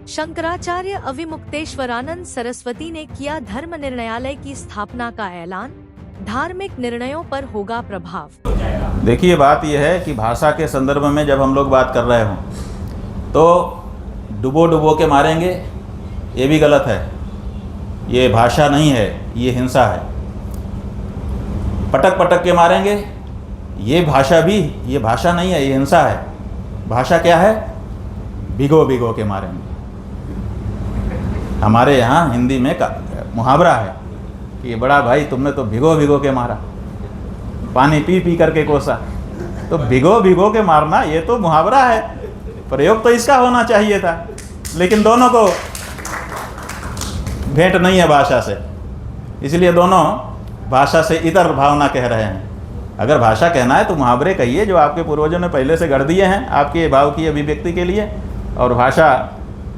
शंकराचार्य अविमुक्तेश्वरानंद सरस्वती ने किया धर्म निर्णयालय की स्थापना का ऐलान, धार्मिक निर्णयों पर होगा प्रभाव। देखिए, बात यह है कि भाषा के संदर्भ में जब हम लोग बात कर रहे हों तो डुबो के मारेंगे, ये भी गलत है। ये भाषा नहीं है, ये हिंसा है। पटक के मारेंगे, ये भाषा नहीं है, ये हिंसा है। भाषा क्या है? भिगो के मारेंगे। हमारे यहाँ हिंदी में मुहावरा है कि बड़ा भाई तुमने तो भिगो के मारा, पानी पी करके कोसा। तो भिगो के मारना ये तो मुहावरा है, प्रयोग तो इसका होना चाहिए था, लेकिन दोनों को भेंट नहीं है भाषा से, इसलिए दोनों भाषा से इतर भावना कह रहे हैं। अगर भाषा कहना है तो मुहावरे कहिए जो आपके पूर्वजों ने पहले से गढ़ दिए हैं आपके भाव की अभिव्यक्ति के लिए, और भाषा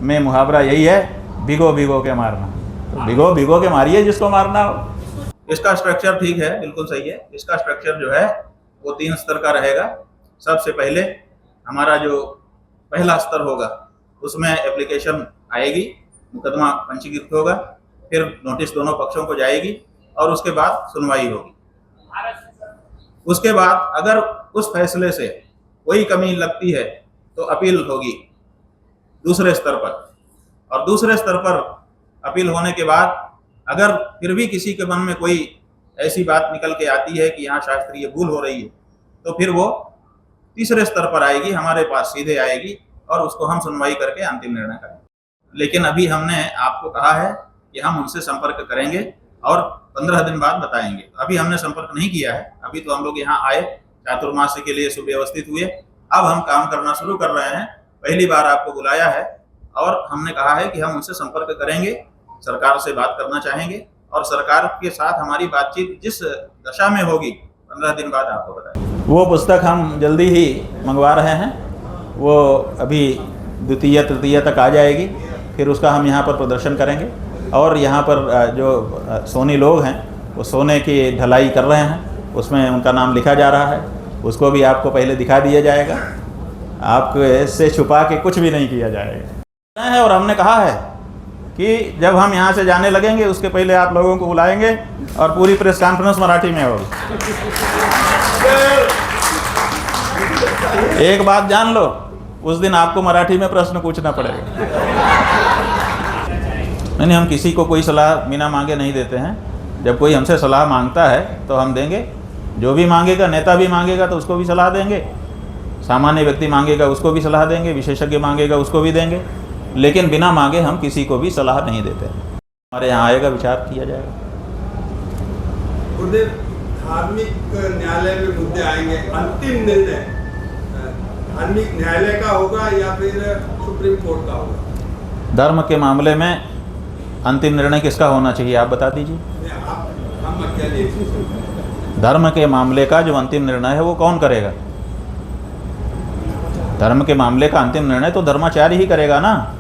में मुहावरा यही है, भिगो के मारना। तो भिगो के मारिए जिसको मारना हो। इसका स्ट्रक्चर ठीक है, बिल्कुल सही है। इसका स्ट्रक्चर जो है वो 3 स्तर का रहेगा। सबसे पहले हमारा जो पहला स्तर होगा उसमें एप्लीकेशन आएगी, मुकदमा पंजीकृत होगा, फिर नोटिस दोनों पक्षों को जाएगी और उसके बाद सुनवाई होगी। उसके बाद अगर उस फैसले से कोई कमी लगती है तो अपील होगी दूसरे स्तर पर, और दूसरे स्तर पर अपील होने के बाद अगर फिर भी किसी के मन में कोई ऐसी बात निकल के आती है कि यहाँ शास्त्रीय भूल हो रही है तो फिर वो तीसरे स्तर पर आएगी, हमारे पास सीधे आएगी और उसको हम सुनवाई करके अंतिम निर्णय करेंगे। लेकिन अभी हमने आपको कहा है कि हम उनसे संपर्क करेंगे और 15 दिन बाद बताएंगे। अभी हमने संपर्क नहीं किया है, अभी तो हम लोग यहाँ आए, चातुर्मास्य के लिए सुव्यवस्थित हुए, अब हम काम करना शुरू कर रहे हैं। पहली बार आपको बुलाया है और हमने कहा है कि हम उनसे संपर्क करेंगे, सरकार से बात करना चाहेंगे और सरकार के साथ हमारी बातचीत जिस दशा में होगी 15 दिन बाद आपको बताएंगे। वो पुस्तक हम जल्दी ही मंगवा रहे हैं, वो अभी द्वितीय तृतीय तक आ जाएगी, फिर उसका हम यहाँ पर प्रदर्शन करेंगे। और यहाँ पर जो सोनी लोग हैं वो सोने की ढलाई कर रहे हैं, उसमें उनका नाम लिखा जा रहा है, उसको भी आपको पहले दिखा दिया जाएगा। आपको इससे छुपा के कुछ भी नहीं किया जाएगा। और हमने कहा है कि जब हम यहाँ से जाने लगेंगे उसके पहले आप लोगों को बुलाएंगे और पूरी प्रेस कॉन्फ्रेंस मराठी में होगी। एक बात जान लो, उस दिन आपको मराठी में प्रश्न पूछना पड़ेगा। नहीं, हम किसी को कोई सलाह बिना मांगे नहीं देते हैं। जब कोई हमसे सलाह मांगता है तो हम देंगे, जो भी मांगेगा, नेता भी मांगेगा तो उसको भी सलाह देंगे, सामान्य व्यक्ति मांगेगा उसको भी सलाह देंगे, विशेषज्ञ मांगेगा उसको भी देंगे, लेकिन बिना मांगे हम किसी को भी सलाह नहीं देते। हमारे यहाँ आएगा, विचार किया जाएगा। धार्मिक न्यायालय में मुद्दे आएंगे, अंतिम निर्णय धार्मिक न्यायालय का होगा या फिर सुप्रीम कोर्ट का होगा? धर्म के मामले में अंतिम निर्णय किसका होना चाहिए आप बता दीजिए। धर्म के मामले का जो अंतिम निर्णय है वो कौन करेगा? धर्म के मामले का अंतिम निर्णय तो धर्माचार्य ही करेगा ना,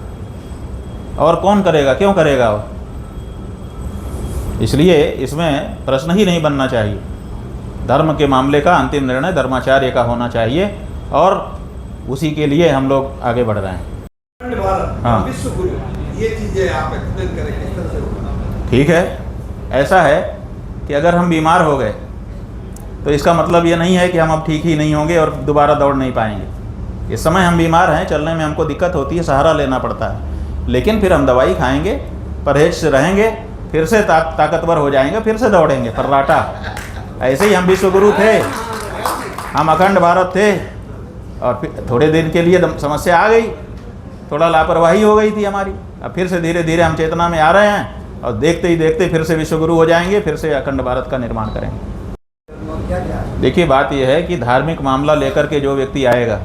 और कौन करेगा, क्यों करेगा वो? इसलिए इसमें प्रश्न ही नहीं बनना चाहिए। धर्म के मामले का अंतिम निर्णय धर्माचार्य का होना चाहिए और उसी के लिए हम लोग आगे बढ़ रहे हैं। हाँ, ये चीजें आप एक्सप्लेन करेंगे। ठीक है, ऐसा है कि अगर हम बीमार हो गए तो इसका मतलब ये नहीं है कि हम अब ठीक ही नहीं होंगे और दोबारा दौड़ नहीं पाएंगे। इस समय हम बीमार हैं, चलने में हमको दिक्कत होती है, सहारा लेना पड़ता है, लेकिन फिर हम दवाई खाएंगे, परहेज से रहेंगे, फिर से ताकतवर हो जाएंगे, फिर से दौड़ेंगे फर्राटा। ऐसे ही हम विश्वगुरु थे, हम अखंड भारत थे, और फिर थोड़े दिन के लिए समस्या आ गई, थोड़ा लापरवाही हो गई थी हमारी। अब फिर से धीरे धीरे हम चेतना में आ रहे हैं और देखते ही देखते फिर से विश्वगुरु हो जाएंगे, फिर से अखंड भारत का निर्माण करेंगे। देखिए, बात यह है कि धार्मिक मामला लेकर के जो व्यक्ति आएगा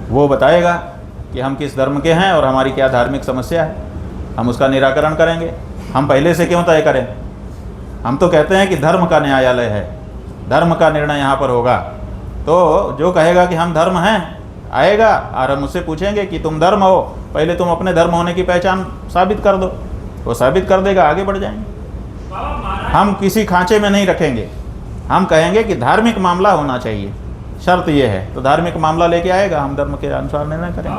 वो बताएगा कि हम किस धर्म के हैं और हमारी क्या धार्मिक समस्या है, हम उसका निराकरण करेंगे। हम पहले से क्यों तय करें? हम तो कहते हैं कि धर्म का न्यायालय है, धर्म का निर्णय यहाँ पर होगा। तो जो कहेगा कि हम धर्म हैं आएगा और हम उससे पूछेंगे कि तुम धर्म हो, पहले तुम अपने धर्म होने की पहचान साबित कर दो। वो साबित कर देगा, आगे बढ़ जाएंगे। हम किसी खांचे में नहीं रखेंगे, हम कहेंगे कि धार्मिक मामला होना चाहिए, शर्त ये है। तो धार्मिक मामला लेके आएगा, हम धर्म के अनुसार निर्णय करेंगे।